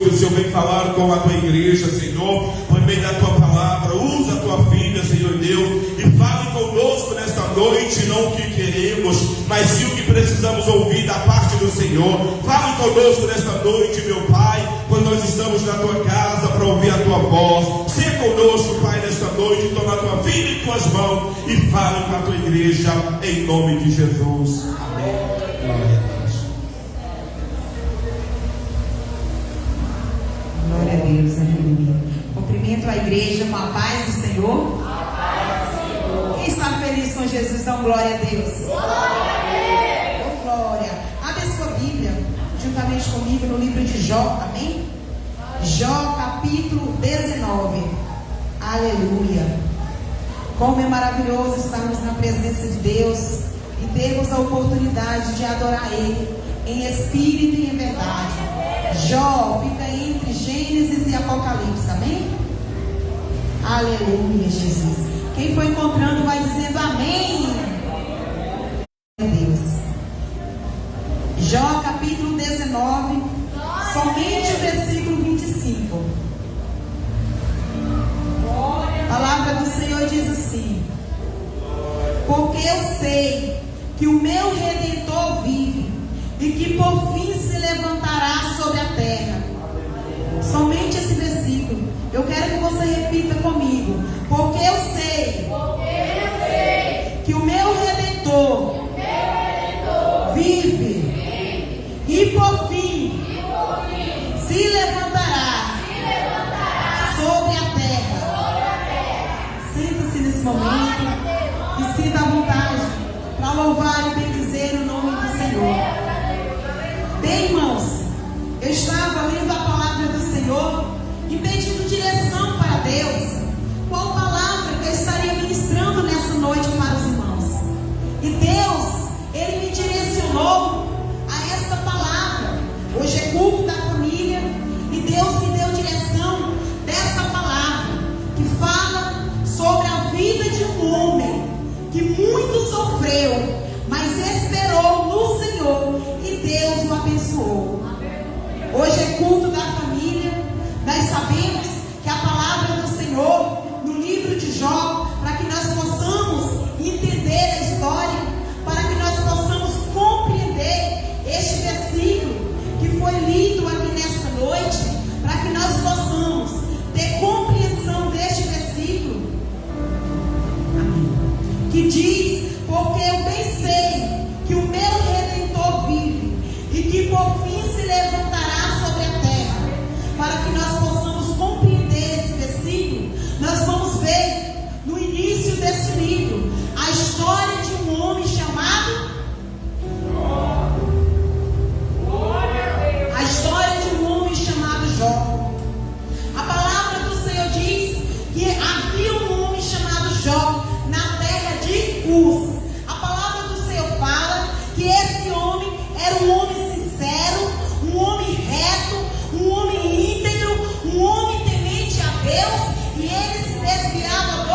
O Senhor vem falar com a tua igreja, Senhor, por meio da tua palavra. Usa a tua filha, Senhor Deus, e fale conosco nesta noite, não o que queremos, mas sim o que precisamos ouvir da parte do Senhor. Fale conosco nesta noite, meu Pai, quando nós estamos na tua casa para ouvir a tua voz. Seja conosco, Pai, nesta noite, toma a tua filha em tuas mãos e fale com a tua igreja, em nome de Jesus. Amém. Glória a Deus. Glória a Deus, aleluia. Cumprimento a igreja com a paz do Senhor. Quem está feliz com Jesus, dá glória a Deus. Glória a Deus. Oh, glória. Abre a sua Bíblia, juntamente comigo, no livro de Jó, amém? Jó, capítulo 19. Aleluia. Como é maravilhoso estarmos na presença de Deus e termos a oportunidade de adorar Ele em espírito e em verdade. Jó fica entre Gênesis e Apocalipse, amém? Aleluia, Jesus. Quem for encontrando vai dizendo amém. Deus. Jó capítulo 19, somente o versículo 25. A palavra do Senhor diz assim: porque eu sei que o meu Redentor vive e que por fim se levantará sobre a terra. Somente esse versículo. Eu quero que você repita comigo. Porque eu sei que o meu Redentor vive e por fim se levantará sobre a terra. Sinta-se nesse momento e sinta a vontade para louvar e bendizer o nome do Senhor. Bem, irmãos, eu estava lendo a palavra do Senhor e pedindo direção para Deus. Qual palavra que eu estaria ministrando nessa noite para os irmãos? E Deus, Ele me direcionou a esta palavra. Hoje é culto da família e Deus me deu direção dessa palavra que fala sobre a vida de um homem que muito sofreu, mas esperou no Senhor e Deus o abençoou. Hoje é culto da família. Nós sabemos que a palavra do Senhor no livro de Jó, para que nós possamos entender a história, para que nós possamos compreender este versículo que foi lido aqui nesta noite, para que nós possamos ter compreensão deste versículo. Amém. Que diz: porque eu bem sei que o meu Redentor vive e que por fim se levantará sobre a terra. Para que nós possamos compreender esse versículo, nós vamos ver no início desse livro a história de um homem chamado Jó. A palavra do Senhor diz que havia um homem chamado Jó na terra de Uz. A palavra do Senhor fala que esse homem era um homem sincero, um homem reto, um homem íntegro, um homem temente a Deus, e ele se desviava do...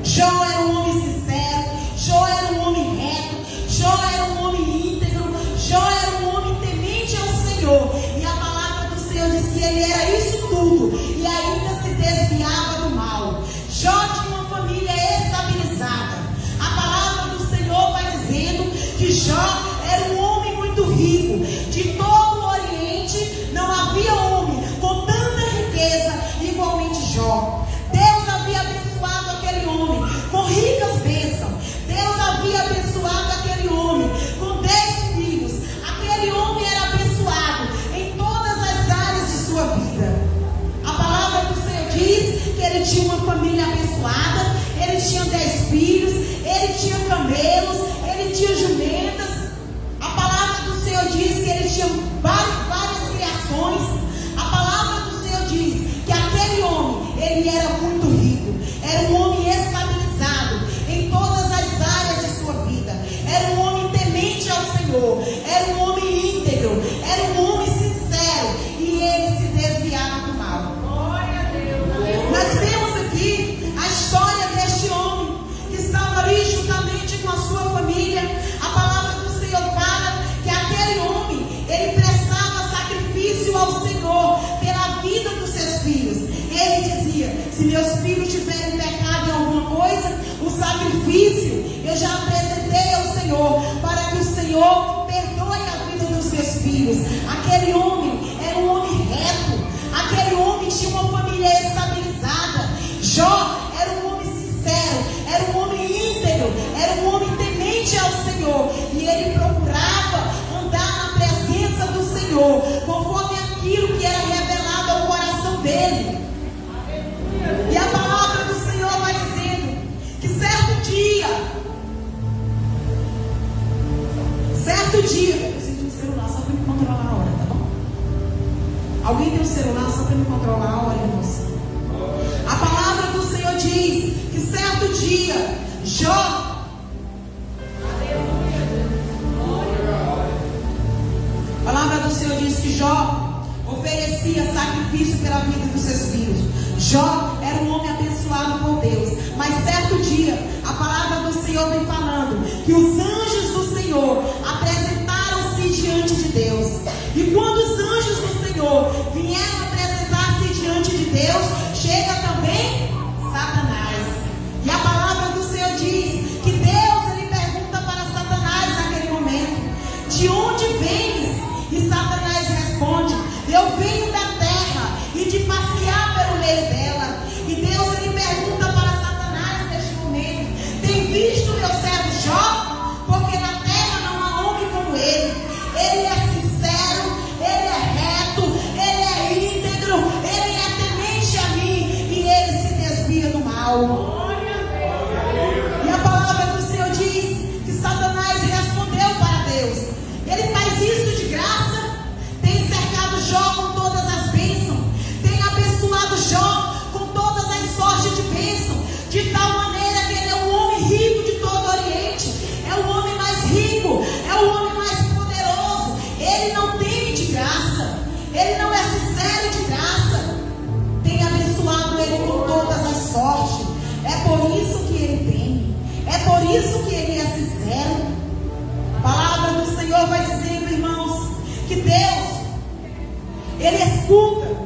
Jó era um homem sincero, Jó era um homem reto, Jó era um homem íntegro, Jó era um homem temente ao Senhor. E a palavra do Senhor diz que ele era isso tudo e ainda se desviava do mal. Jó tinha uma família estabilizada. A palavra do Senhor vai dizendo que Jó era um homem muito rico. De todo o Oriente não havia homem com tanta riqueza igualmente Jó. Deus havia abençoado aquele homem com ricas bênçãos. Deus havia abençoado aquele homem com 10 filhos. Aquele homem era abençoado em todas as áreas de sua vida. A palavra do Senhor diz que ele tinha uma família abençoada, ele tinha 10 filhos, ele tinha camelos, ele tinha jumentas. A palavra do Senhor diz que ele tinha várias criações. A palavra do Senhor diz que aquele homem, ele era muito rico, era um homem estabilizado em todas as áreas de sua vida, era um homem temente ao Senhor, era um homem íntegro, era um homem sincero, e ele se desviava do mal. Glória a Deus. Nós temos aqui a história deste homem que estava ali juntamente com a sua família. A palavra do Senhor fala que aquele homem, ele Se meus filhos tiverem pecado em alguma coisa, o sacrifício eu já apresentei ao Senhor, para que o Senhor perdoe a vida dos meus filhos. Aquele homem era um homem reto, aquele homem tinha uma família estabilizada. Jó era um homem sincero, era um homem íntegro, era um homem temente ao Senhor, e ele procurava andar na presença do Senhor, conforme aquilo que era revelado ao coração dele. E a palavra do Senhor vai dizendo que certo dia, eu preciso de um celular só para me controlar a hora, tá bom? Alguém tem um celular só para me controlar a hora, irmãos? A palavra do Senhor diz que certo dia, Jó, a palavra do Senhor diz que Jó oferecia sacrifício pela vida dos seus filhos. Jó era um homem abençoado por Deus, mas certo dia, a palavra do Senhor vem falando que os anjos do Senhor apresentaram-se diante de Deus. E quando os anjos do Senhor vieram apresentar-se diante de Deus, chega também Satanás. E a palavra do Senhor diz que Deus, ele pergunta para Satanás naquele momento: de onde vens? E Satanás responde: eu venho da terra e de passear pelo meio dela. E Deus, ele pergunta para Satanás neste momento: tem visto meu servo Jó? Porque na terra não há homem como ele. Ele é sincero, ele é reto, ele é íntegro, ele é temente a mim, e ele se desvia do mal. E a palavra do Senhor diz que Satanás respondeu para Deus: ele faz isso de graça? Tem cercado Jó com todas as bênçãos, tem abençoado Jó com todas as sortes de bênção, de tal maneira que ele é um homem rico de todo o Oriente, é o homem mais rico, é o homem mais poderoso. Ele não teme de graça, ele não é sincero de graça, tem abençoado ele com todas as sortes. É por isso que ele teme, é por isso que ele é sincero. A palavra do Senhor vai dizendo, irmãos, que Deus, ele escuta,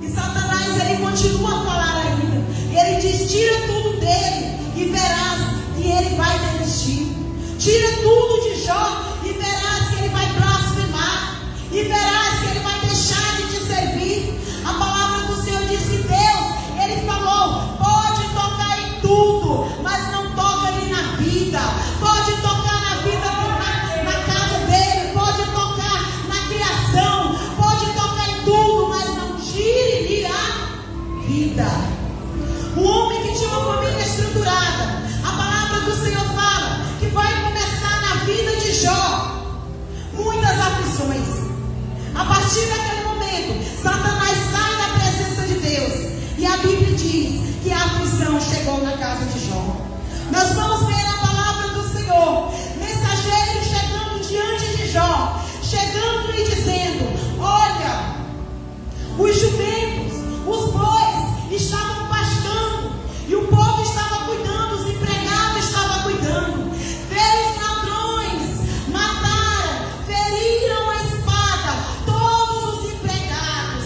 e Satanás, ele continua a falar ainda. Ele diz: tira tudo dele e verás que ele vai desistir. Tira tudo de Jó e verás que ele vai blasfemar, e verás que ele vai deixar de te servir. A palavra do Senhor diz que Deus, ele falou: pode tocar em tudo, mas não toca ali na vida. Pode tocar na vida, na casa dele, pode tocar na criação, pode tocar em tudo, mas não tire-lhe a vida. O homem que tinha uma família estruturada, a palavra do Senhor fala que vai começar na vida de Jó muitas aflições. A partir daquele momento, Satanás sai da presença de Deus, e a Bíblia diz que a aflição chegou na casa de Jó. Nós vamos ver a palavra do Senhor, mensageiro chegando diante de Jó, chegando e dizendo: olha, os jumentos, os bois estavam pastando, e o povo estava cuidando, os empregados estavam cuidando. Veio os ladrões, mataram, feriram a espada todos os empregados.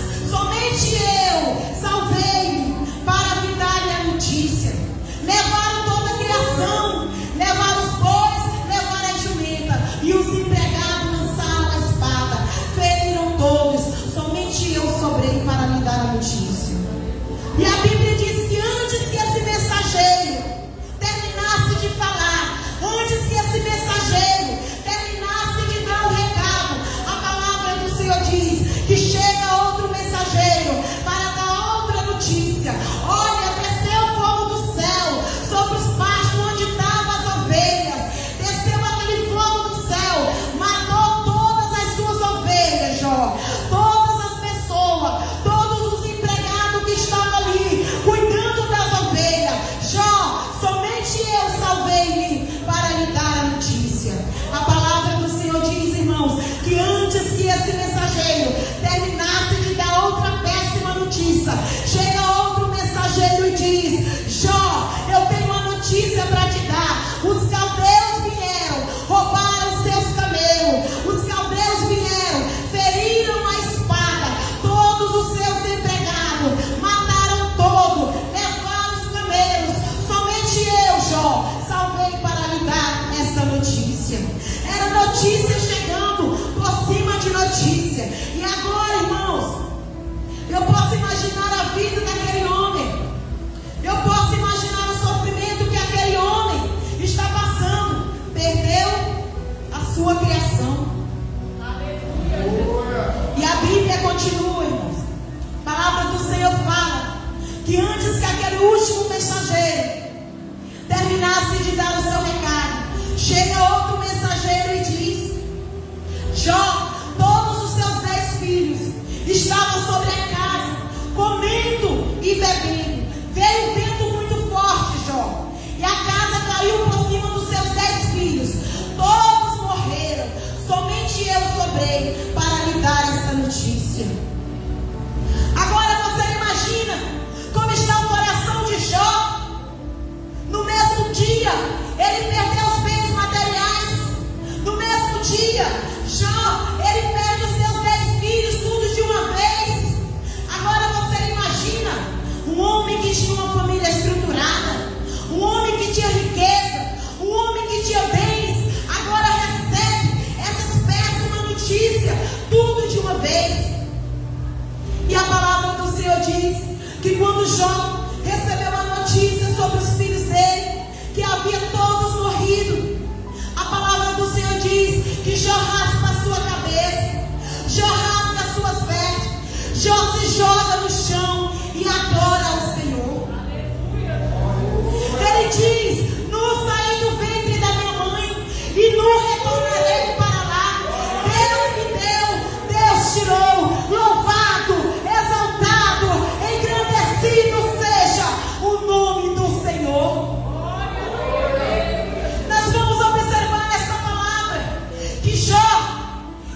notícia chegando por cima de notícia. E agora, irmãos, eu posso imaginar a vida daquele homem. Eu posso imaginar o sofrimento que aquele homem está passando. Perdeu a sua criação. E a Bíblia continua, irmãos. A palavra do Senhor fala que antes que aquele último mensageiro terminasse de dar o seu recado, chega outro mensageiro e diz: Jó, todos os seus 10 filhos estavam sobre a casa, comendo e bebendo. Veio um vento muito forte, Jó, e a casa caiu por cima dos seus 10 filhos. Todos morreram, somente eu sobrei para lhe dar esta notícia. Agora você imagina como está o coração de Jó. No mesmo dia, ele perdeu os bens materiais. No mesmo dia, Jó, ele perde os seus 10 filhos, tudo de uma vez. Agora você imagina um homem que tinha uma família estruturada, um homem que tinha riqueza, um homem que tinha bens, agora recebe essas péssimas notícias, tudo de uma vez. E a palavra do Senhor diz que quando Jó recebeu a notícia sobre os filhos dele, que havia todos morrido, a palavra do Senhor diz que Jó raspa a sua cabeça, Jó rasga as suas vestes, Jó se joga no chão e adora ao Senhor. Ele diz: nu saí do ventre da minha mãe e nu retornarei para lá. Deus me deu, Deus tirou. Louvado, exaltado, engrandecido seja o nome do Senhor. Nós vamos observar nesta palavra que Jó,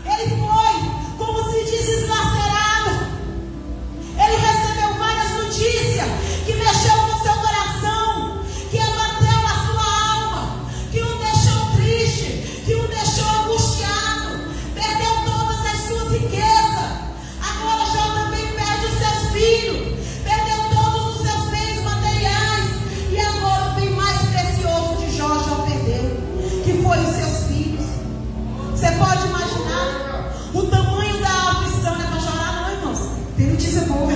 ele foi, como se diz, deslacerado. Ele recebeu várias notícias que mexeu com seu coração, que abateu a sua alma, que o deixou triste, que o deixou angustiado, perdeu todas as suas riquezas. Agora Jó também perde os seus filhos, perdeu todos os seus bens materiais, e agora o bem mais precioso de Jó, Jó perdeu, que foi os seus filhos. Você pode imaginar o tamanho da aflição? Não é para chorar não, irmãos, tem notícia boa.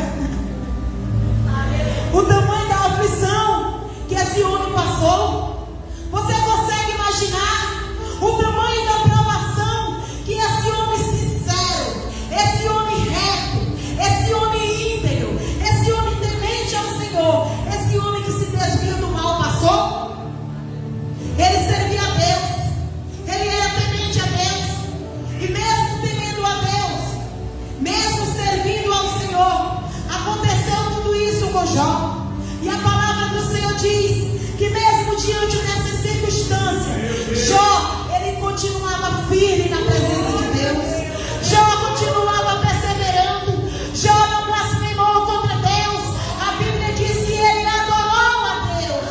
O tamanho da aflição que esse homem passou. Você consegue imaginar o tamanho da provação que esse homem sincero, esse homem reto, esse homem íntegro, esse homem temente ao Senhor, esse homem que se desvia do mal passou? Ele servia a Deus, ele era temente a Deus, e mesmo temendo a Deus, mesmo servindo ao Senhor, aconteceu tudo isso com Jó. E a palavra do Senhor diz que mesmo diante dessas circunstâncias, Jó, ele continuava firme na presença de Deus. Jó continuava perseverando. Jó não blasfemou contra Deus. A Bíblia diz que ele adorou a Deus.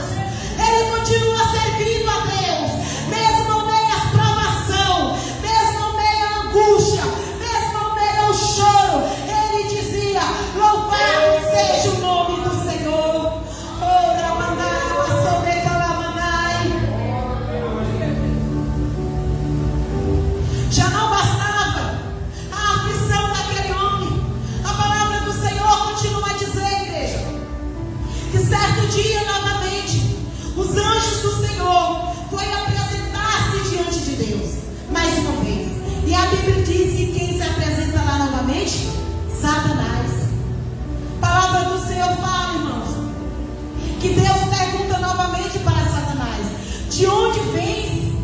Ele continua servindo a Deus, mesmo no meio das provação, mesmo no meio da angústia, mesmo no meio do choro. Ele dizia: louvado seja o nome do Senhor. Já não bastava a aflição daquele homem. A palavra do Senhor continua a dizer, igreja, que certo dia novamente os anjos do Senhor foram apresentar-se diante de Deus mais uma vez. E a Bíblia diz que quem se apresenta lá novamente? Satanás. A palavra do Senhor fala, irmãos, que Deus pergunta novamente para Satanás: de onde vens?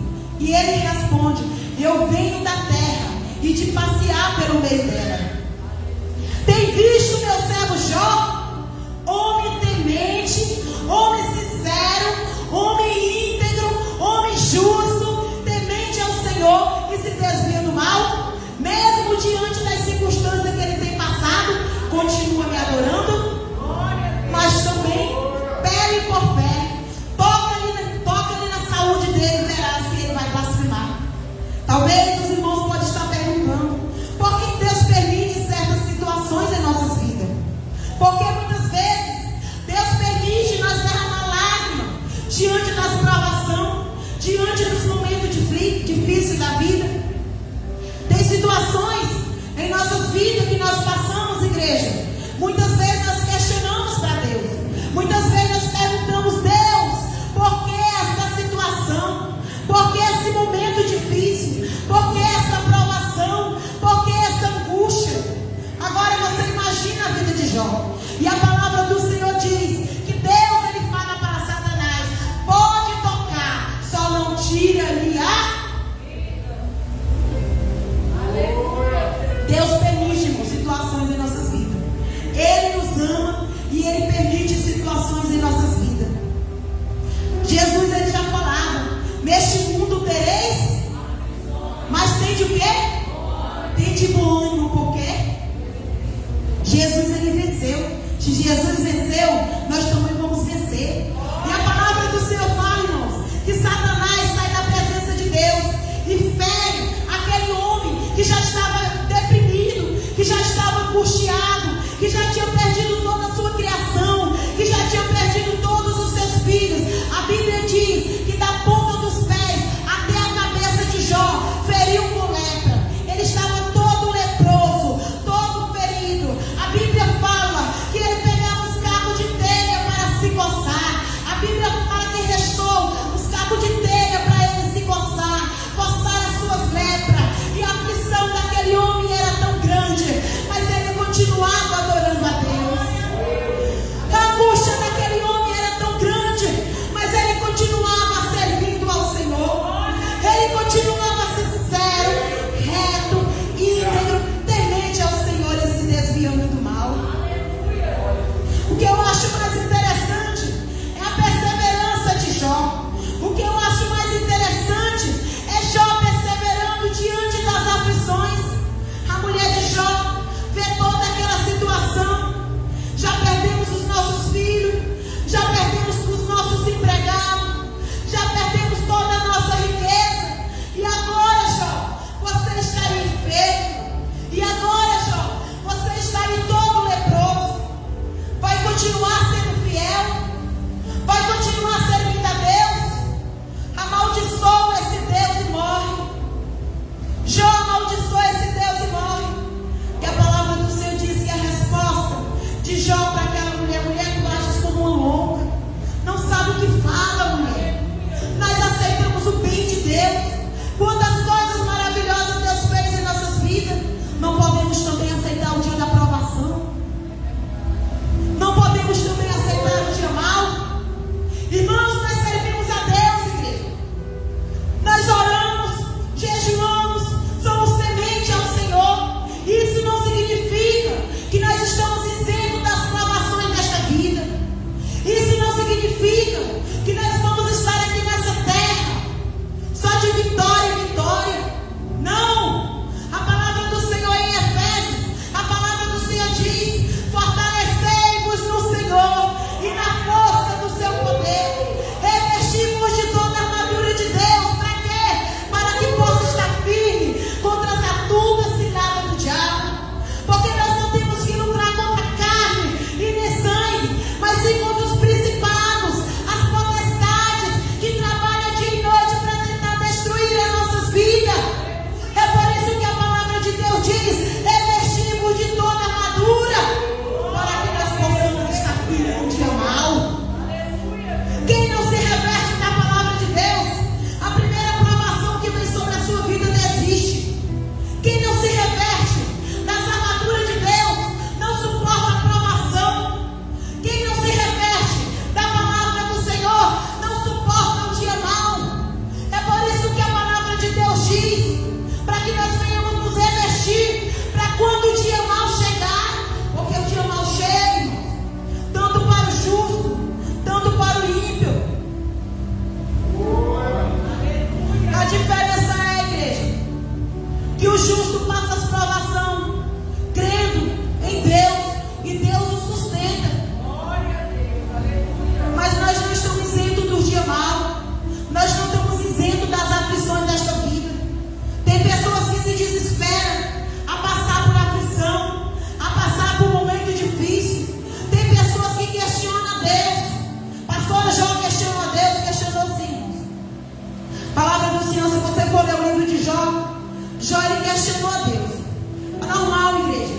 E ele responde: eu venho da terra e de passear pelo meio dela. Tem visto meu servo Jó, homem temente, homem sincero, homem íntegro, homem justo, temente ao Senhor e se desvia do mal? Mesmo diante das circunstâncias que ele tem passado, continua me adorando? Mas também, pele por pele, toca ali na saúde dele, verás que ele vai blasfemar. Talvez os irmãos podem estar perguntando: por que Deus permite Jó. E a palavra do Senhor diz que Deus, ele fala para Satanás: pode tocar, só não tira-lhe a... Deus permite, irmão, situações em nossas vidas. Ele nos ama e Ele permite situações em nossas vidas. Jesus, ele já falava: neste mundo tereis, mas tem de o quê? Tem de bom ânimo, por quê? Jesus, ele venceu. Se Jesus venceu, nós também vamos vencer. E a palavra do Senhor fala, irmãos, que Satanás sai da presença de Deus e fere aquele homem que já estava deprimido, que já estava angustiado, que já tinha perdido toda a sua criação, que já tinha perdido todos os seus filhos. A Bíblia diz que da ponta dos pés até a cabeça de Jó feriu com lepra. Ele estava todo leproso, todo ferido. A Bíblia fala que ele pegava os cabos de telha para se coçar. A Bíblia fala que restou os cabos de telha para ele se coçar as suas lepras. E a aflição daquele homem era tão grande, mas ele continuava adorando a Deus. A angústia daquele homem era tão grande, mas ele continuava servindo ao Senhor. Ele continuava sincero, reto, íntegro, temente ao Senhor e se desviando do mal. O que eu acho mais interessante é a perseverança de Jó. O que eu acho mais interessante é Jó perseverando diante das aflições. A mulher de Jó vê toda aquela situação. Já perdemos os nossos filhos, já perdemos os nossos empregados, já perdemos toda a nossa riqueza. E agora, Jó, você está enfermo. E agora, Jó, você está aí todo leproso. Vai continuar sendo fiel? Vai continuar servindo a Deus? Amaldiçoa esse Deus e morre. Jó amaldiçoa esse Deus e morre. E a palavra do Senhor diz que a resposta de Jó para aquela mulher: mulher, tu ages como uma louca, não sabe o que fala, mulher. Nós aceitamos o bem de Deus. Quantas coisas maravilhosas Deus fez em nossas vidas. Não podemos também aceitar o dia da provação. Não podemos também aceitar o dia mau. Irmãos, nós servimos a Deus, igreja. Nós oramos, jejuamos, somos tementes ao Senhor. Isso não significa que nós estamos isentos das provações desta vida. Isso não significa que nós vamos estar aqui nessa terra só de vitória em vitória. Não! A palavra do Senhor em Efésios, a palavra do Senhor diz: fortalecei-vos no Senhor e na força do seu poder. Revestimos de toda a armadura de Deus. Para quê? Para que possa estar firme contra as astutas ciladas do diabo. Porque nós não temos que lutar contra carne e nem sangue, mas sim contra os principados, as potestades que trabalham dia e noite para tentar destruir as nossas vidas. É por isso que a palavra de Deus diz: revestimos de toda a armadura, para que nós possamos estar firmes no dia mau. Quem não se reveste da palavra de Deus, a primeira provação que vem sobre a sua vida desiste. Quem não se reveste das armaduras de Deus não suporta a provação. Quem não se reveste da palavra do Senhor não suporta o dia mau. É por isso que a palavra de Deus diz para que nós venhamos nos revestir, para quando o dia mau chegar. Porque o dia mau chega, irmãos, tanto para o justo, tanto para o ímpio. A diferença é, igreja, que o justo passa as provações crendo em Deus e Deus o sustenta. Mas nós não estamos isentos do dia mau. Nós não estamos isentos das aflições desta vida. Tem pessoas que se desesperam a passar por aflição, a passar por momento difícil. Tem pessoas que questionam a Deus. Pastora Jó questionou a Deus, questionou sim. Palavra do Senhor, se você for ler o livro de Jó, Jó ele questionou a Deus. É normal, igreja.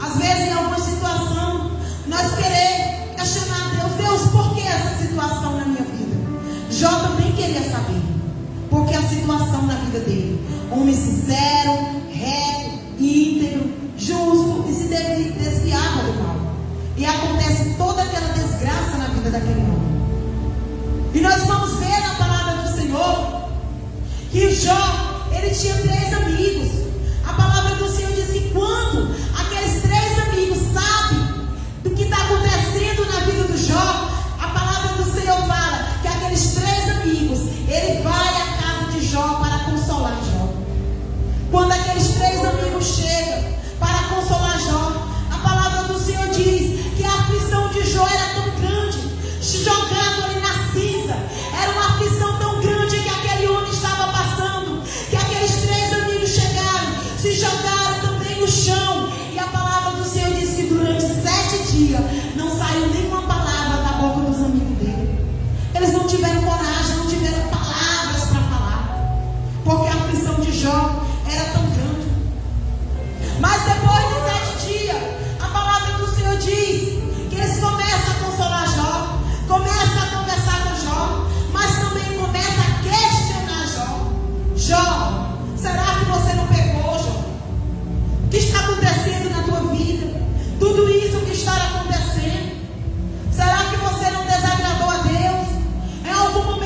Às vezes em alguma situação nós queremos questionar a Deus: Deus, por que essa situação na minha vida? Jó também queria saber por que a situação na vida dele. Homem sincero, reto, íntegro, justo e se desviava do mal. e acontece toda aquela desgraça na vida daquele homem. E nós vamos ver na palavra do Senhor que Jó, ele tinha 3 amigos. A palavra do Senhor diz que quando aqueles 3 amigos sabem do que está acontecendo na vida do Jó, a palavra do Senhor fala que aqueles 3 amigos, ele vai à casa de Jó para consolar Jó. Quando aqueles 3 amigos chegam para consolar Jó, a palavra do Senhor diz que a aflição de Jó era tão grande, jogado ali na cinza, era uma aflição tão grande que aquele homem estava passando, que aqueles 3 amigos chegaram, se jogaram também no chão, e a palavra do Senhor diz que durante 7 dias não saiu nenhuma palavra da boca dos amigos dele. Eles não tiveram coragem, não tiveram palavras para falar, porque a aflição de Jó era tão grande. Mas depois de 7 dias, a palavra do Senhor diz que eles começam a consolar Jó, começam a conversar com Jó, mas também começam a questionar Jó. Jó, será que você não pecou, Jó? O que está acontecendo na tua vida? Tudo isso que está acontecendo, será que você não desagradou a Deus? Em algum momento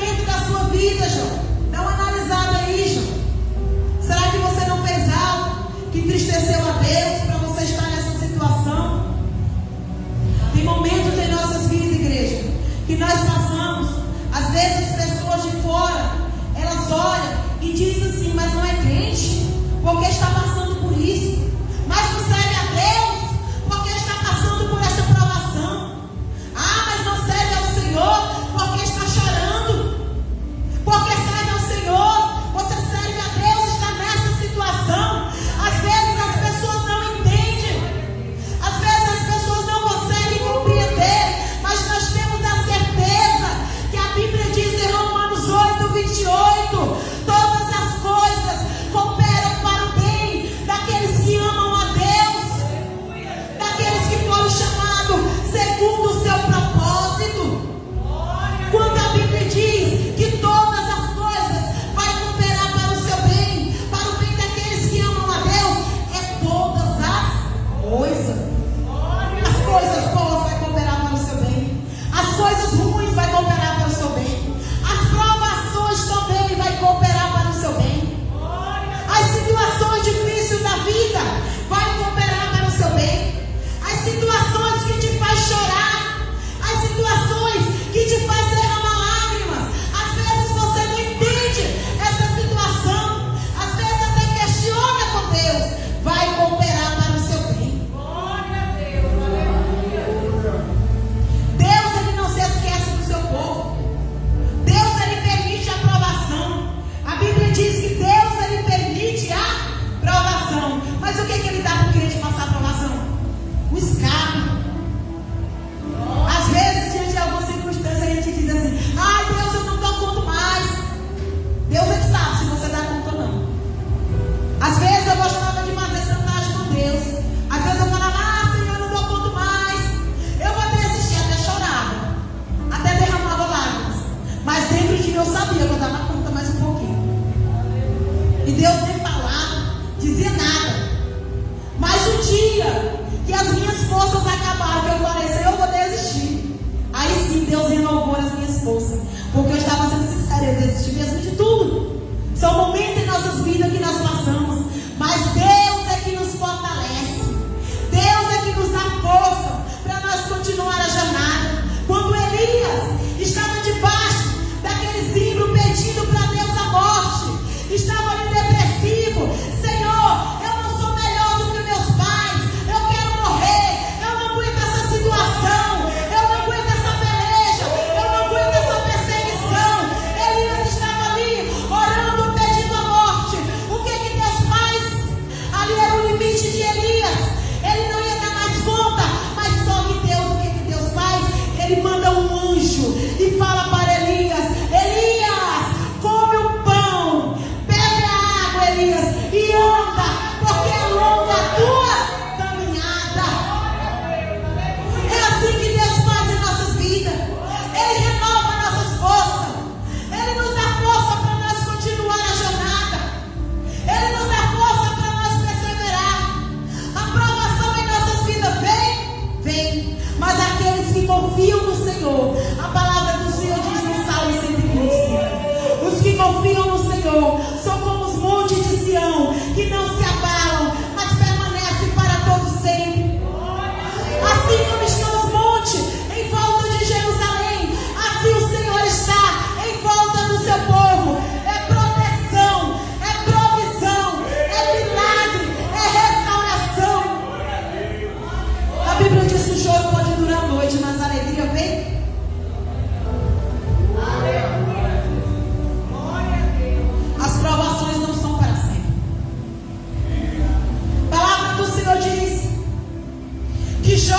E Jó,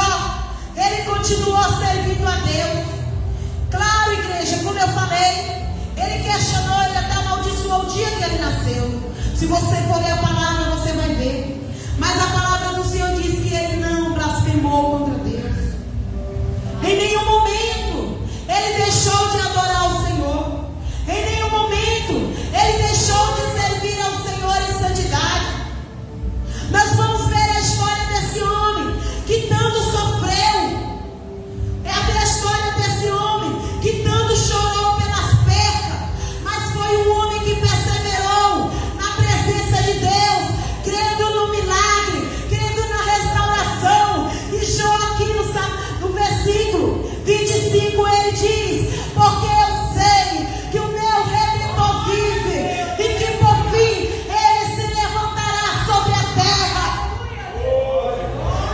ele continuou servindo a Deus. Claro, igreja, como eu falei, ele questionou, ele até amaldiçoou o dia que ele nasceu. Se você for ler a palavra, você vai ver. Mas a palavra do Senhor diz que ele não blasfemou contra Deus. Em nenhum momento ele deixou de adorar o Senhor. Em nenhum momento ele deixou de servir ao Senhor em santidade. Nós vamos ver a história desse homem que tanto sofreu. É a história desse homem que tanto chorou pelas percas, mas foi um homem que perseverou na presença de Deus, crendo no milagre, crendo na restauração. E Jó aqui no versículo 25 ele diz: porque eu sei que o meu Redentor vive e que por fim ele se levantará sobre a terra.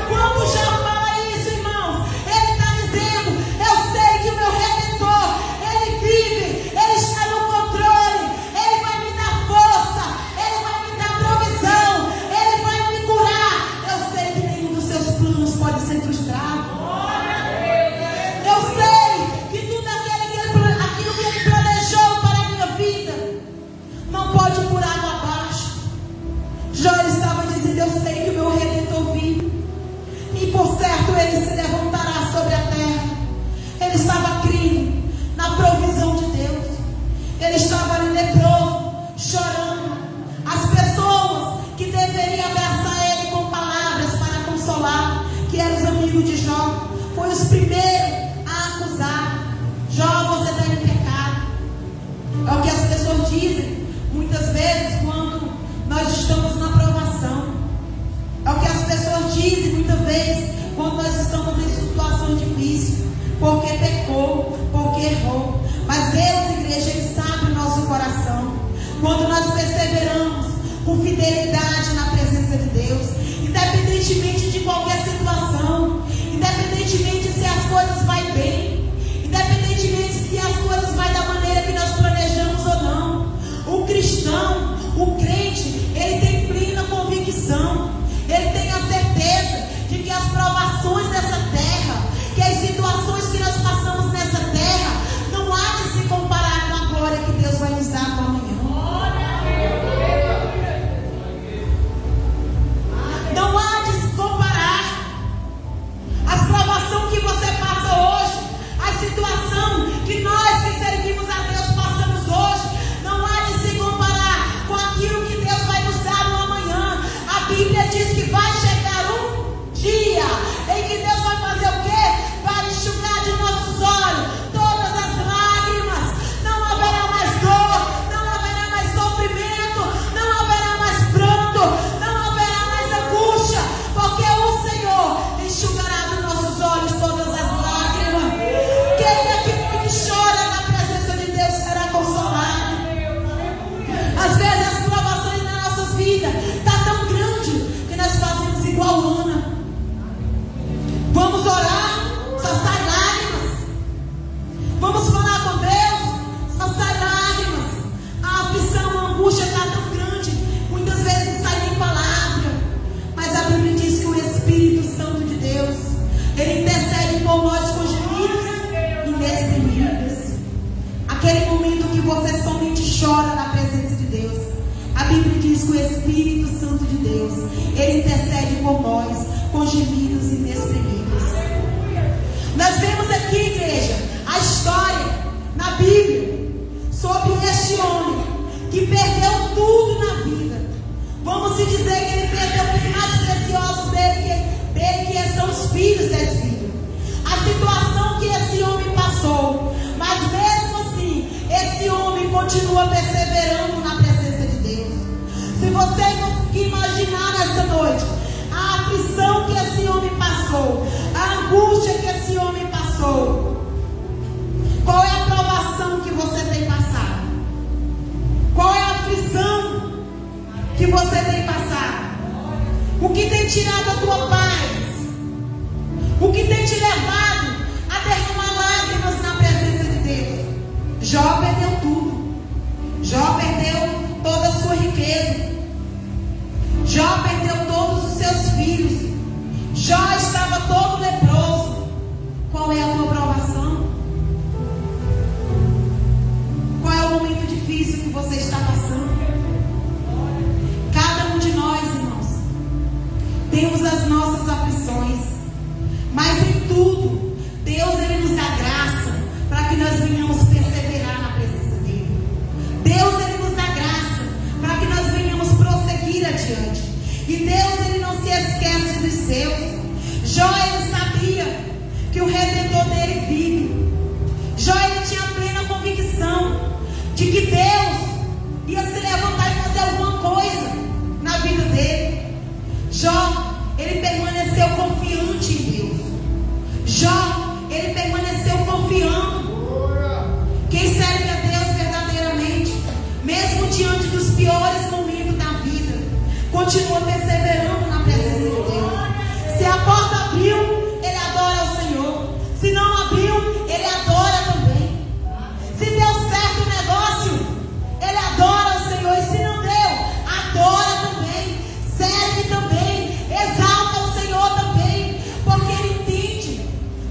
Quando Jó fala isso, irmãos, ele está dizendo: eu sei que o meu Redentor, ele vive, ele está no controle, ele vai me dar força, ele vai me dar provisão, ele vai me curar. Eu sei que nenhum dos seus planos pode ser frustrado. Eu sei que tudo aquilo que ele planejou para a minha vida não pode ir por água abaixo. Jó estava dizendo: eu sei que o meu Redentor vive e por certo ele se levantará sobre a terra. Ele estava crendo na provisão de Deus. Ele estava ali leproso, chorando. As pessoas que deveriam abraçar ele com palavras para consolar, que eram os amigos de Jó, foram os primeiros a acusar: Jó, você está em pecado. É o que as pessoas dizem muitas vezes quando nós estamos na provação. É o que as pessoas dizem muitas vezes quando nós estamos em situação difícil, porque pecou, porque errou. Mas Deus, igreja, Ele sabe o nosso coração. Quando nós perseveramos com fidelidade na presença de Deus, independentemente de qualquer situação, independentemente se as coisas vão bem, independentemente se as coisas vão da maneira que nós planejamos ou não, o cristão, o crente, ele tem plena convicção, ele tem a certeza de que as provações dessa terra, que as situações que nós passamos nessa terra, não há de se comparar com a glória que Deus vai nos dar no amanhã. Não há de se comparar. As provações que você passa hoje, a situação que nós que servimos a Deus passamos hoje, não há de se comparar com aquilo que Deus vai nos dar no amanhã. A Bíblia diz que vai chegar um dia em que Deus vai fazer o quê? Vai enxugar de nossos olhos todas as lágrimas. Não haverá mais dor, não haverá mais sofrimento, não haverá mais pranto, não haverá mais angústia, porque o Senhor enxugará dos nossos olhos todas as lágrimas. Quem é que chora na presença de Deus será consolado. Às vezes as provações nas nossas vidas estão tão grandes que nós fazemos igual Ana. Vamos orar, só sai lágrimas. Vamos falar com Deus, só sai lágrimas. A aflição, a angústia está tão grande, muitas vezes não sai nem palavra. Mas a Bíblia diz que o Espírito Santo de Deus, Ele intercede por nós com gemidos inexprimíveis. Aquele momento que você somente chora na presença de Deus, a Bíblia diz que o Espírito Santo de Deus, Ele intercede por nós com gemidos inexprimíveis. Nós vemos aqui, igreja, a história na Bíblia sobre este homem que perdeu tudo na vida. Vamos se dizer que ele perdeu os mais preciosos dele, que são os filhos desse filho. A situação que esse homem passou, mas mesmo assim, esse homem continua perseverando na presença de Deus. Se você conseguir imaginar nessa noite a aflição que esse homem passou, a angústia que esse homem passou, qual é a provação que você tem passado? Qual é a aflição que você tem passado? O que tem tirado a tua paz? O que tem te levado a derramar lágrimas na presença de Deus? Jó perdeu tudo. Jó perdeu toda a sua riqueza. Jó perdeu todos os seus filhos. Jó estava todo que o Redentor dele vive. Jó, ele tinha plena convicção de que Deus ia se levantar e fazer alguma coisa na vida dele. Jó, ele permaneceu confiante em Deus. Jó, ele permaneceu confiando. Quem serve a Deus verdadeiramente, mesmo diante dos piores momentos da vida, continua perseverando na presença de Deus. Se a porta abriu, ele adora ao Senhor. Se não abriu, ele adora também. Se deu certo o negócio, ele adora ao Senhor. E se não deu, adora também, serve também, exalta o Senhor também, porque ele entende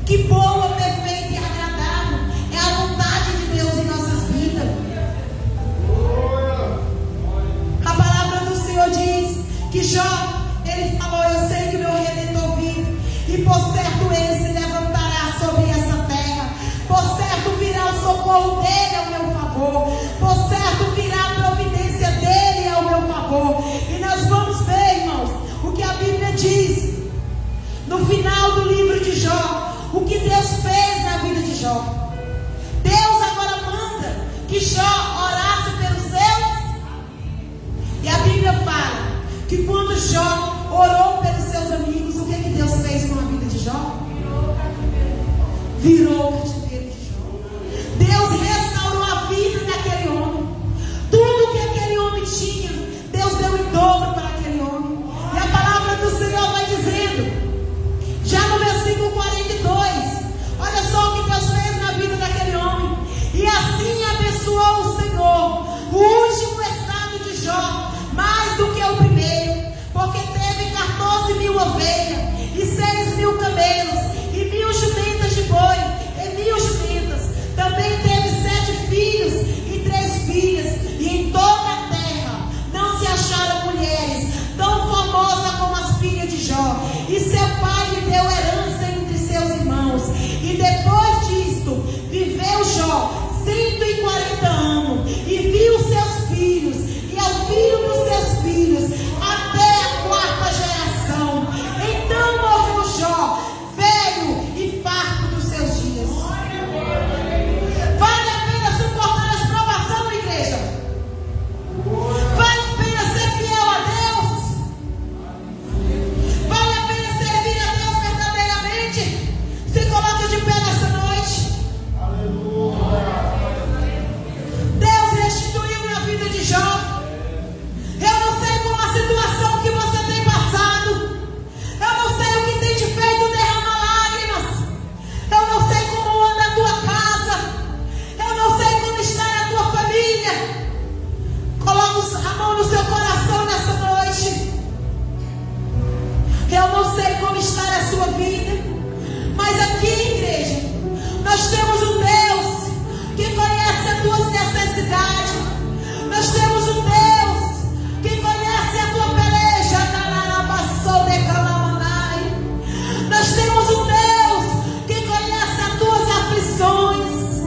que boa, perfeita e agradável é a vontade de Deus em nossas vidas. A palavra do Senhor diz que Jó, ele falou: eu sei que meu Redentor vive, e por certo ele se levantará sobre essa terra, por certo virá o socorro dele ao meu favor, por certo virá a providência dele ao meu favor. E nós vamos ver, irmãos, o que a Bíblia diz no final do livro de Jó, o que Deus fez na vida de Jó. Deus agora manda que Jó orasse pelos seus. E a Bíblia fala que quando Jó orou pelos seus amigos, o que Deus fez com a vida de Jó? Virou o cativeiro de Jó. Deus restaurou a vida daquele homem. Tudo que aquele homem tinha, Deus deu em dobro para aquele homem. E a palavra do Senhor vai dizendo, já no versículo 42, olha só o que Deus fez na vida daquele homem. E assim abençoou o Senhor o último estado de Jó, mais do que o primeiro, porque teve 14.000 ovelhas, e 6.000 camelos, e 1.000 jumentas de boi, e 1.000 jumentas. Também teve 7 filhos e 3 filhas, e em toda a terra não se acharam mulheres tão formosas como as filhas de Jó. E seu pai lhe deu herança entre seus irmãos. E depois disto, viveu Jó 140 anos, e viu seus filhos, e ao filho dos seus filhos, até a 4ª geração. Então morreu Jó, velho e farto dos seus dias. Vale a pena suportar as provações, igreja? Vale a pena ser fiel a Deus? Vale a pena servir a Deus verdadeiramente? Se coloque de pé nessa noite. Deus restituiu na vida de Jó. Eu não sei qual a situação que você tem passado. Eu não sei o que tem te feito derramar lágrimas. Eu não sei como anda a tua casa. Eu não sei como está a tua família. Coloque a mão no seu coração nessa noite. Eu não sei como está a sua vida. Mas aqui, igreja, nós temos um Deus que conhece as tuas necessidades. Nós temos um Deus que conhece a tua peleja. Nós temos um Deus que conhece as tuas aflições.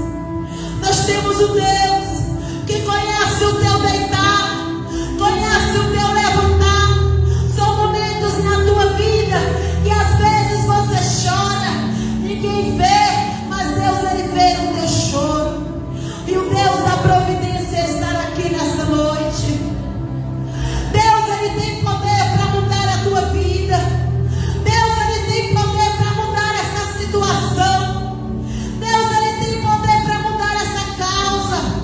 Nós temos um Deus que conhece o teu deitar, conhece o teu levantar. São momentos na tua vida que às vezes você chora, ninguém vê, mas Deus, ele vê o teu choro. E o Deus da providência está aqui nessa noite. Deus, ele tem poder para mudar a tua vida. Deus, ele tem poder para mudar essa situação. Deus, ele tem poder para mudar essa causa.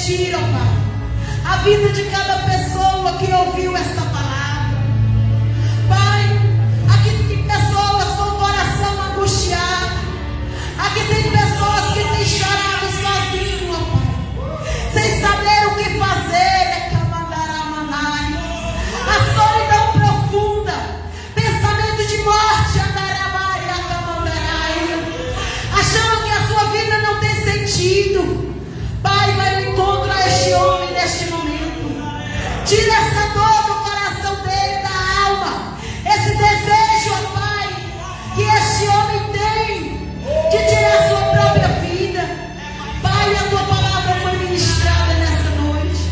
refletir, ó Pai, a vida de cada pessoa que ouviu esta palavra. Pai, aqui tem pessoas com o coração angustiado, aqui tem pessoas que têm chorado sozinho, ó Pai, sem saber o que fazer. A solidão profunda, pensamento de morte, achando que a sua vida não tem sentido. Pai, vai ao encontro a este homem neste momento. Tira essa dor do coração dele, da alma, esse desejo, ó Pai, que este homem tem de tirar a sua própria vida. Pai, a tua palavra foi ministrada nessa noite.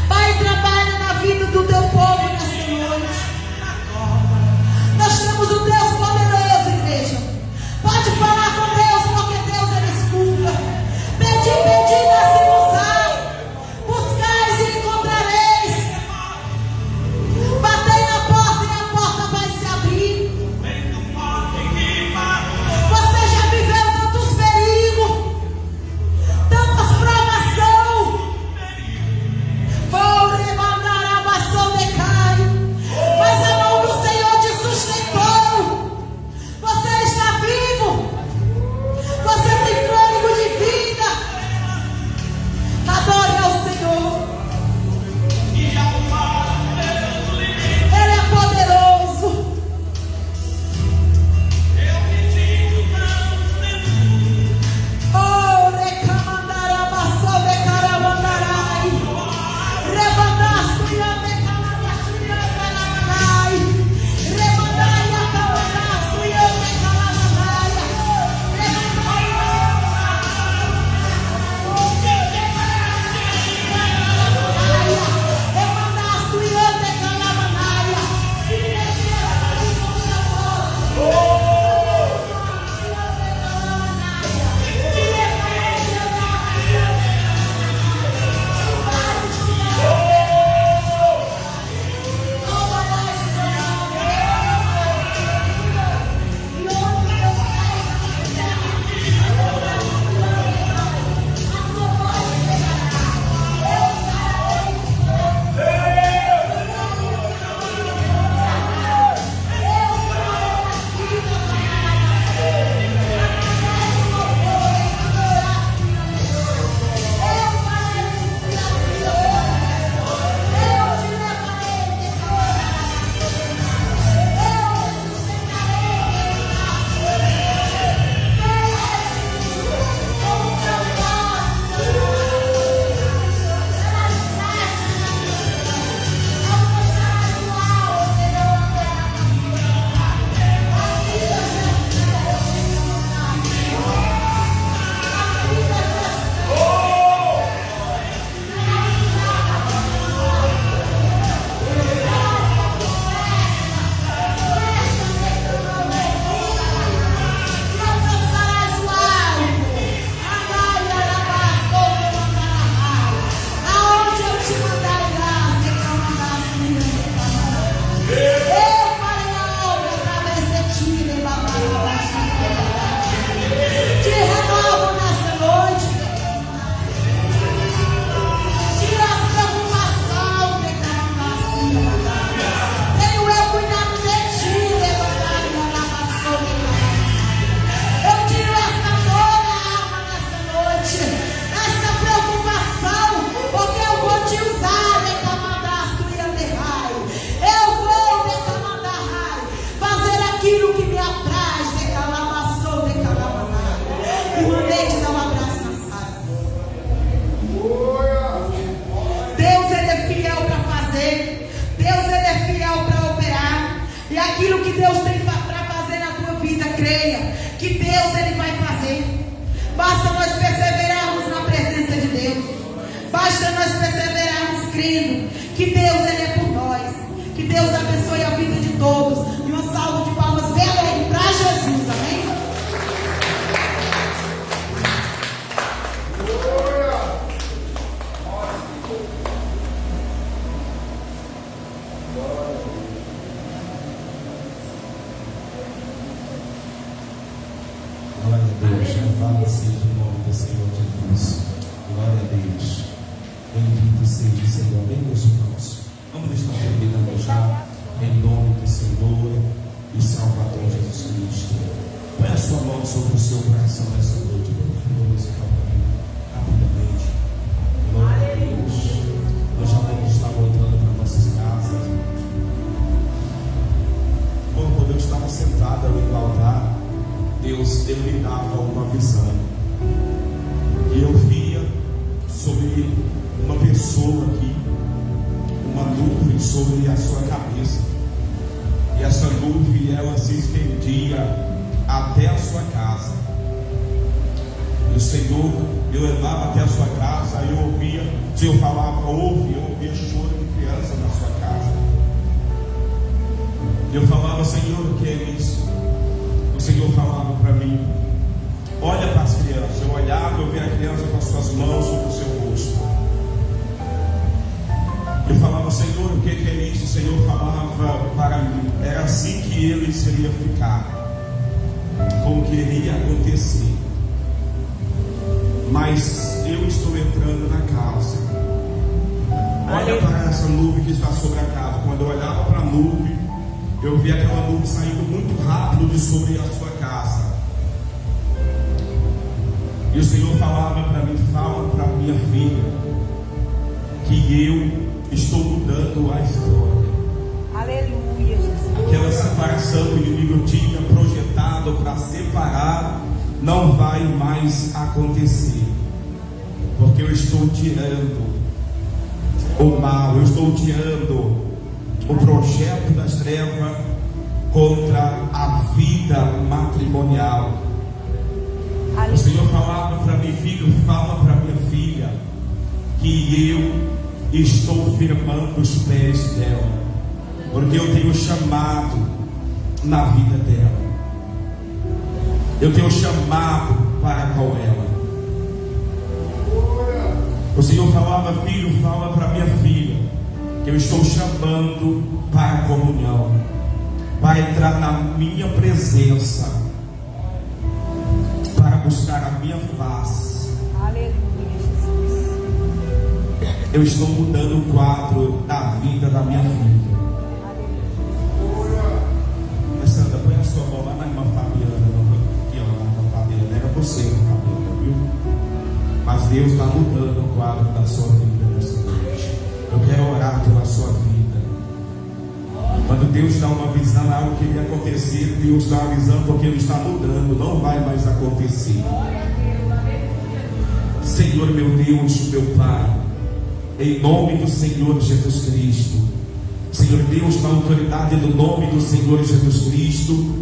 Pai, trabalha na vida do teu povo nessa noite. Nós temos um Deus poderoso, igreja. Pode falar com Deus, porque Deus ele escuta. Pedi, nasce-vos-á. Buscais e encontrareis. Batei na porta e a porta vai se abrir. Você já viveu tantos perigos, tantas provações. Vou levantar a maçã de cai, mas a mão do Senhor te sustentou. Você está vivo. Você tem fôlego de vida. Adore ao Senhor. Ele é poderoso. Oh, recamandarabaçou de caramandarai. Rebandasto e amecalabaço e amecalamanai. Rebandai a camandasto e amecalamanai. Rebandasto e amecalamanai. Basta nós perseverarmos na presença de Deus. Basta nós perseverarmos crendo que Deus ele é por nós. Que Deus abençoe a vida de todos. E uma salva de palmas bem alegre para Jesus. Amém? Glória a Deus, louvado seja o nome do Senhor Jesus. Glória a Deus. Bendito seja, Senhor. Amém, meus irmãos. Vamos estar terminando já, em nome do Senhor e Salvador Jesus Cristo. Põe a sua mão sobre o seu coração nessa noite. Vamos rapidamente. Glória a Deus. Nós já vamos estar voltando para nossas casas. Quando eu estava sentado ali no altar, Deus me dava uma visão. E eu via sobre uma pessoa aqui, uma nuvem sobre a sua cabeça. E essa nuvem, ela se estendia até a sua casa. E o Senhor me levava até a sua casa. Aí eu ouvia, o Senhor falava, eu ouvia choro de criança na sua casa. E eu falava, Senhor, o que é isso? O Senhor falava para mim, olha para as crianças. Eu olhava, eu via a criança com as suas mãos sobre o seu rosto. Eu falava, Senhor, o que é isso? O Senhor falava para mim, era assim que eles iriam ficar, como que iria acontecer. Mas eu estou entrando na casa. Olha para essa nuvem que está sobre a casa. Quando eu olhava para a nuvem, eu via aquela nuvem saindo muito rápido de sobre a sua casa. E o Senhor falava para mim, fala para minha filha, que eu estou mudando a história. Aleluia, Jesus. Aquela separação que o inimigo tinha projetado para separar, não vai mais acontecer. Porque eu estou tirando o mal, eu estou tirando o projeto das trevas contra a vida matrimonial. O Senhor falava para mim, filho, fala para minha filha que eu estou firmando os pés dela, porque eu tenho chamado na vida dela, eu tenho chamado para com ela. O Senhor falava, filho, fala para minha filha que eu estou chamando para a comunhão, para entrar na minha presença, para buscar a minha face. Aleluia, Jesus. Eu estou mudando o quadro da vida da minha filha. Sandra, põe a sua mão lá na irmã Fabiana. Aqui, ó, na irmã Fabiana. Era você, irmã Fabiana, viu? Mas Deus está mudando o quadro da sua vida nessa noite. Eu quero orar pela sua vida. Quando Deus dá uma visão, algo que ia acontecer, Deus dá uma visão porque Ele está mudando, não vai mais acontecer. Senhor, meu Deus, meu Pai, em nome do Senhor Jesus Cristo, Senhor Deus, na autoridade do nome do Senhor Jesus Cristo,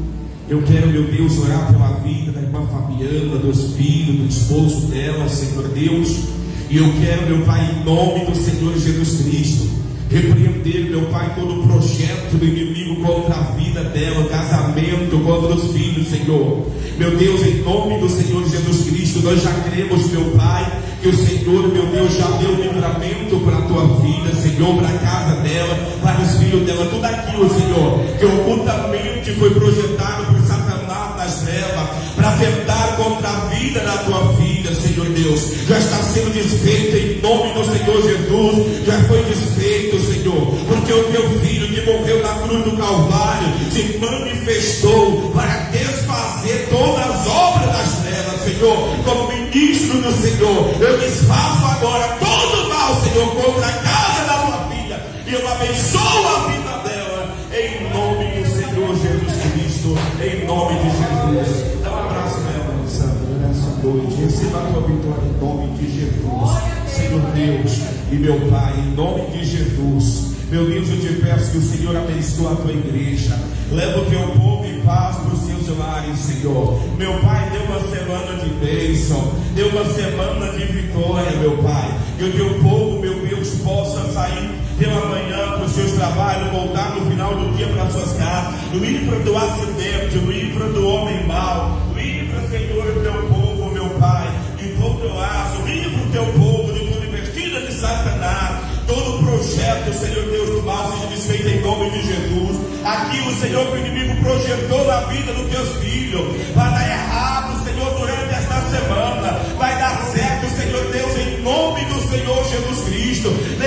eu quero, meu Deus, orar pela vida da irmã Fabiana, dos filhos, do esposo dela, Senhor Deus. E eu quero, meu Pai, em nome do Senhor Jesus Cristo, repreender, meu Pai, todo o projeto do inimigo contra a vida dela, o casamento, contra os filhos, Senhor. Meu Deus, em nome do Senhor Jesus Cristo, nós já cremos, meu Pai, que o Senhor, meu Deus, já deu livramento para a tua filha, Senhor, para a casa dela, para os filhos dela, tudo aquilo, Senhor, que ocultamente foi projetado por Satanás nas trevas, para tentar contra a vida da tua filha, Senhor Deus, já está sendo desfeito em nome do Senhor Jesus, já foi desfeito, Senhor, porque o teu filho que morreu na cruz do Calvário se manifestou para desfazer todas as obras das trevas, Senhor. Como ministro do Senhor, eu desfaço agora todo o mal, Senhor, contra a casa da tua filha, e eu abençoo a vida dela em nome do Senhor Jesus Cristo, em nome de Jesus. Dá um abraço nela, Sandra, nessa noite. Receba a tua vitória em nome de Jesus, Senhor Deus e meu Pai, em nome de Jesus. Meu Deus, eu te peço que o Senhor abençoe a tua igreja, leva o teu povo em paz para os seus lares, Senhor. Meu Pai, dê uma semana de bênção, dê uma semana de vitória, meu Pai. Que o teu povo, meu Deus, possa sair pela manhã para os seus trabalhos, voltar no final do dia para as suas casas. Livra do acidente, livra do homem mau, livra, Senhor, o teu povo, meu Pai, de todo laço, livra o teu povo de toda investida de Satanás. Todo projeto, Senhor Deus, do mal seja desfeito em nome de Jesus. Aquilo, Senhor, que o inimigo projetou na vida dos teus filhos, vai dar errado, Senhor, durante esta semana, vai dar certo, Senhor Deus, em nome do Senhor Jesus Cristo.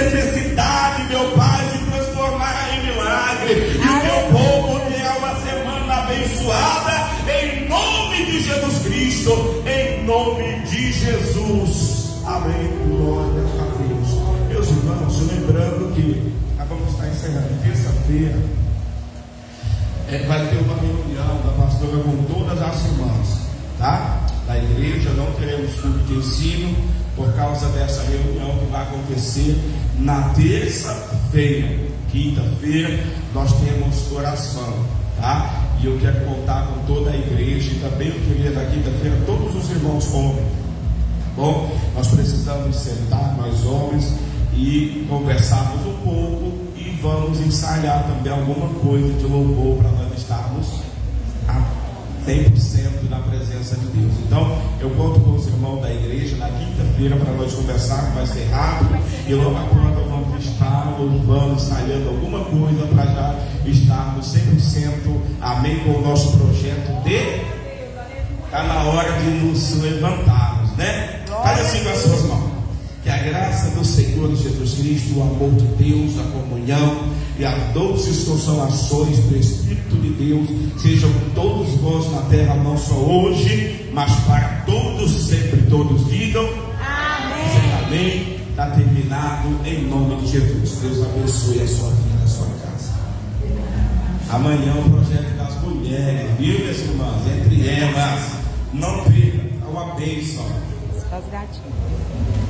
necessidade, meu Pai, se transformar em milagre. E o teu povo terá uma semana abençoada, em nome de Jesus Cristo, em nome de Jesus. Amém. Glória a Deus. Meus irmãos, lembrando que nós vamos estar encerrando terça-feira. Vai ter uma reunião da pastora com todas as irmãs, tá? Da igreja. Não teremos culto de ensino por causa dessa reunião que vai acontecer na terça-feira. Quinta-feira nós temos oração, tá? E eu quero contar com toda a igreja. E também eu queria da quinta-feira todos os irmãos homens. Bom, nós precisamos sentar, nós homens, e conversarmos um pouco, e vamos ensaiar também alguma coisa de louvor para nós estarmos a 100% na presença de Deus. Então eu conto com os irmãos da igreja na quinta-feira para nós conversarmos. Vai ser rápido, e logo após nós vamos estar louvando, ensaiando alguma coisa para já estarmos 100%, amém, com o nosso projeto de... Está na hora de nos levantarmos, né? Faz assim com as suas mãos. Que a graça do Senhor Jesus Cristo, o amor de Deus, a comunhão e as doces consolações do Espírito de Deus sejam com todos vós na terra, não só hoje, mas para todos sempre. Todos digam amém. Amém. Está terminado em nome de Jesus. Deus abençoe a sua vida, a sua casa. Amanhã o projeto das mulheres, viu, minhas irmãs? Entre elas, não perca, é uma bênção. As gatinhas.